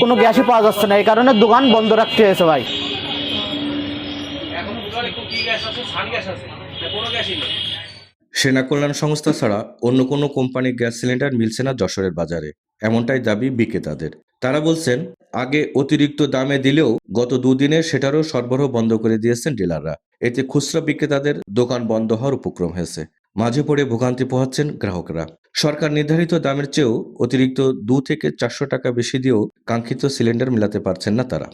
কোনো গ্যাসই পাওয়া যাচ্ছে না, এই কারণে দোকান বন্ধ রাখতে হয়েছে ভাই। সেনা কল্যাণ সংস্থা ছাড়া অন্য কোনো কোম্পানির গ্যাস সিলিন্ডার মিলছে না যশোরের বাজারে, এমনটাই দাবি বিক্রেতাদের। তারা বলছেন আগে অতিরিক্ত দামে দিলেও গত দুদিনে সেটারও সরবরাহ বন্ধ করে দিয়েছেন ডিলাররা। এতে খুচরা বিক্রেতাদের দোকান বন্ধ হওয়ার উপক্রম হয়েছে। মাঝে পড়ে ভোগান্তি পোহাচ্ছেন গ্রাহকরা। সরকার নির্ধারিত দামের চেয়েও অতিরিক্ত 2 থেকে 400 টাকা বেশি দিয়েও কাঙ্ক্ষিত সিলিন্ডার মেলাতে পারছেন না তারা।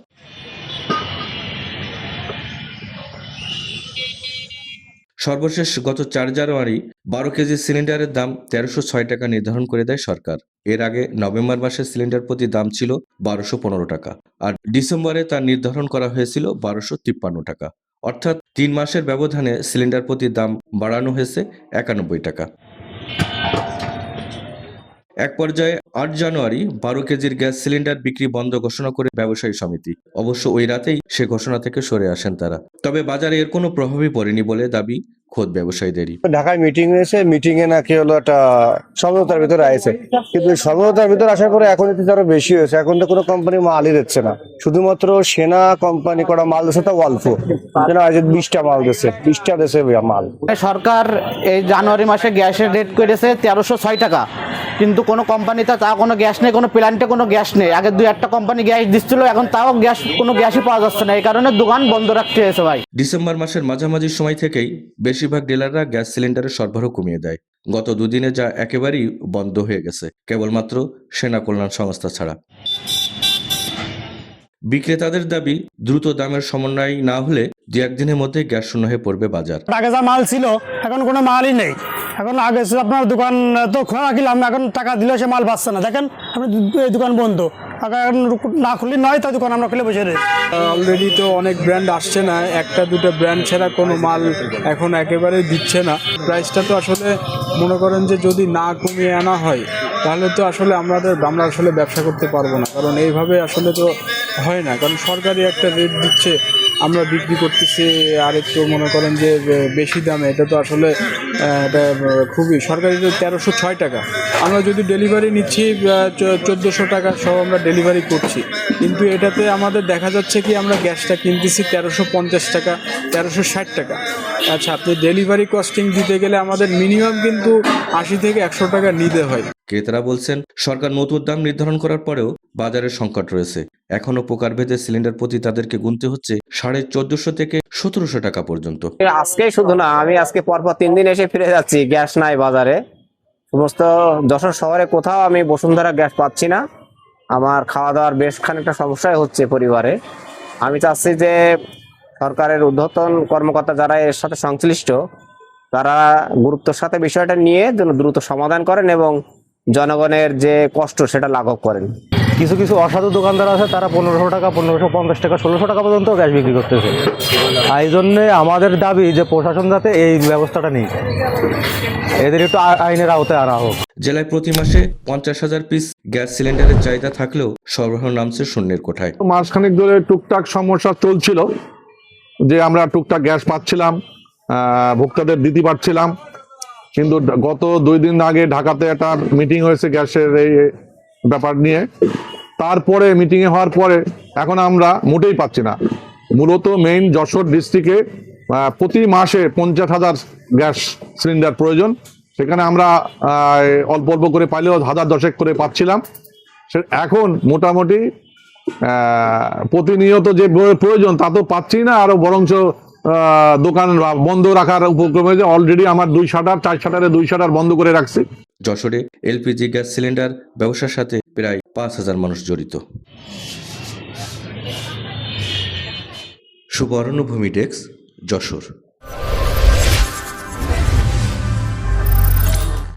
সর্বশেষ গত 4 জানুয়ারি 12 কেজি সিলিন্ডারের দাম 1306 টাকা নির্ধারণ করে দেয় সরকার। এর আগে নভেম্বর মাসে সিলিন্ডার প্রতি দাম ছিল 1215 টাকা, আর ডিসেম্বরে তা নির্ধারণ করা হয়েছিল 1253 টাকা। অর্থাৎ 3 মাসের ব্যবধানে সিলিন্ডার প্রতি দাম বাড়ানো হয়েছে 91 টাকা। এক পর্যায়ে 8 জানুয়ারি 12 কেজির গ্যাস সিলিন্ডার বিক্রি বন্ধ ঘোষণা করে ব্যবসায়ী সমিতি। অবশ্য ওই রাতেই সে ঘোষণা থেকে সরে আসেন তারা। তবে বাজারে এর কোনো প্রভাবই পড়েনি বলে দাবি খোদ ব্যবসায়ীদেরই। ঢাকায় মিটিং হয়েছে, মিটিং এ নাকি হলো একটা সমঝোতার ভিতরে আইছে, কিন্তু সমঝোতার ভিতরে আসার পরে এখন একটু আরো বেশি হয়েছে। এখন তো কোনো কোম্পানি মালই দিচ্ছে না, শুধুমাত্র সেনা কোম্পানি করা মাল দিচ্ছে, তা অল্প 20টা মাল দিচ্ছে, 20টা দিচ্ছে মাল। সরকার এই জানুয়ারি মাসে গ্যাসের রেট করেছে 1306 টাকা, কিন্তু কোনো কোম্পানিতে তা কোনো গ্যাস নেই, কোনো প্ল্যান্টে কোনো গ্যাস নেই। আগে 2-1টা কোম্পানি গ্যাস দিচ্ছিল, এখন তাও কোনো গ্যাসই পাওয়া যাচ্ছে না, এই কারণে দোকান বন্ধ রাখতে হয়েছে ভাই। ডিসেম্বর মাসের মাঝামাঝি সময় থেকেই বেশিরভাগ ডিলাররা গ্যাস সিলিন্ডারের সরবরাহ কমিয়ে দেয়। গত দুদিনে যা একেবারেই বন্ধ হয়ে গেছে, কেবলমাত্র সেনা কল্যাণ সংস্থা ছাড়া। বিক্রেতাদের দাবি দ্রুত দামের সমন্বয় না হলে 2-1 দিনের মধ্যে গ্যাস শূন্য হয়ে পড়বে বাজার। আগে যা মাল ছিল এখন কোনো মালই নেই। এখন আগে আপনার দোকান তো খোলা রাখিলাম, এখন টাকা দিলেও সে মাল পাচ্ছে না। দেখেন আপনি দোকান বন্ধ, এখন না খুললে নয়, তা দোকান আমরা খুলে বসে রয়েছি। অলরেডি তো অনেক ব্র্যান্ড আসছে না, 1-2টা ব্র্যান্ড ছাড়া কোনো মাল এখন একেবারে দিচ্ছে না। প্রাইসটা তো আসলে মনে করেন যে যদি না কমিয়ে আনা হয় তাহলে তো আসলে আমরা আসলে ব্যবসা করতে পারবো না, কারণ এইভাবে আসলে তো হয় না। কারণ সরকারি একটা রেট দিচ্ছে, আমরা বিক্রি করতেছি আর একটু মনে করেন যে বেশি দামে। এটা তো আসলে এটা খুবই সরকারি 1306 টাকা, আমরা যদি ডেলিভারি নিচ্ছি 1400 টাকা সহ আমরা ডেলিভারি করছি, কিন্তু এটাতে আমাদের দেখা যাচ্ছে কি আমরা গ্যাসটা কিনতেছি 1350 টাকা, 1360 টাকা। আচ্ছা, আপনি ডেলিভারি কস্টিং দিতে গেলে আমাদের মিনিমাম কিন্তু 80 থেকে 100 টাকা নিতে হয়। ক্রেতারা বলছেন সরকার নতুন দাম নির্ধারণ করার পরেও বাজারের সংকট রয়েছে। এখনো প্রকারভেদে সিলিন্ডার প্রতি তাদেরকে গুনতে হচ্ছে 1450 থেকে 1700 টাকা পর্যন্ত। আজকেই শুধু না, আমি আজকে পরপর 3 দিন এসে ফিরে যাচ্ছি, গ্যাস নাই বাজারে। সমস্ত যশোর শহরে কোথাও আমি বসুন্ধরা গ্যাস পাচ্ছি না। আমার খাওয়া দাওয়ার বেশ খানিকটা সমস্যাই হচ্ছে পরিবারে। আমি চাচ্ছি যে সরকারের ঊর্ধ্বতন কর্মকর্তা যারা এর সাথে সংশ্লিষ্ট, তারা গুরুত্বের সাথে বিষয়টা নিয়ে যেন দ্রুত সমাধান করেন এবং জনগণের যে কষ্ট সেটা লাঘব করেন। কিছু কিছু অসাধু দোকানদার আছে, তারা 1500 টাকা, 1550 টাকা, 1600 টাকা পর্যন্ত গ্যাস বিক্রি করতেছে। এই জন্যে আমাদের দাবি যে প্রশাসন যাতে এই ব্যবস্থাটা নেই, এদের একটু আইনের আওতায় আনা হোক। জেলায় প্রতি মাসে 50,000 পিস গ্যাস সিলিন্ডারের চাহিদা থাকলেও সরবরাহ নামছে শূন্যের কোঠায়। মাসখানেক ধরে টুকটাক সমস্যা চলছিল, যে আমরা টুকটাক গ্যাস পাচ্ছিলাম, ভোক্তাদের দিতে পারছিলাম, কিন্তু গত 2 দিন আগে ঢাকাতে একটা মিটিং হয়েছে গ্যাসের এই ব্যাপার নিয়ে। তারপরে মিটিং এ হওয়ার পরে এখন আমরা মোটেই পাচ্ছি না। মূলত মেইন যশোর ডিস্ট্রিক্টে প্রতি মাসে 50,000 গ্যাস সিলিন্ডার প্রয়োজন, সেখানে আমরা অল্প অল্প করে পাইলেও 1000-10 করে পাচ্ছিলাম। এখন মোটামুটি প্রতিনিয়ত যে প্রয়োজন তা তো পাচ্ছি না, আরো বরঞ্চ দোকান বন্ধ রাখার উপক্রম হয়েছে। অলরেডি আমার 2 শাটার, 4 শাটারে 2 শাটার বন্ধ করে রাখছি। যশোরে এলপিজি গ্যাস সিলিন্ডার ব্যবসার সাথে প্রায় 5000 মানুষ জড়িত। সুবর্ণভূমি ডেস্ক, যশোর।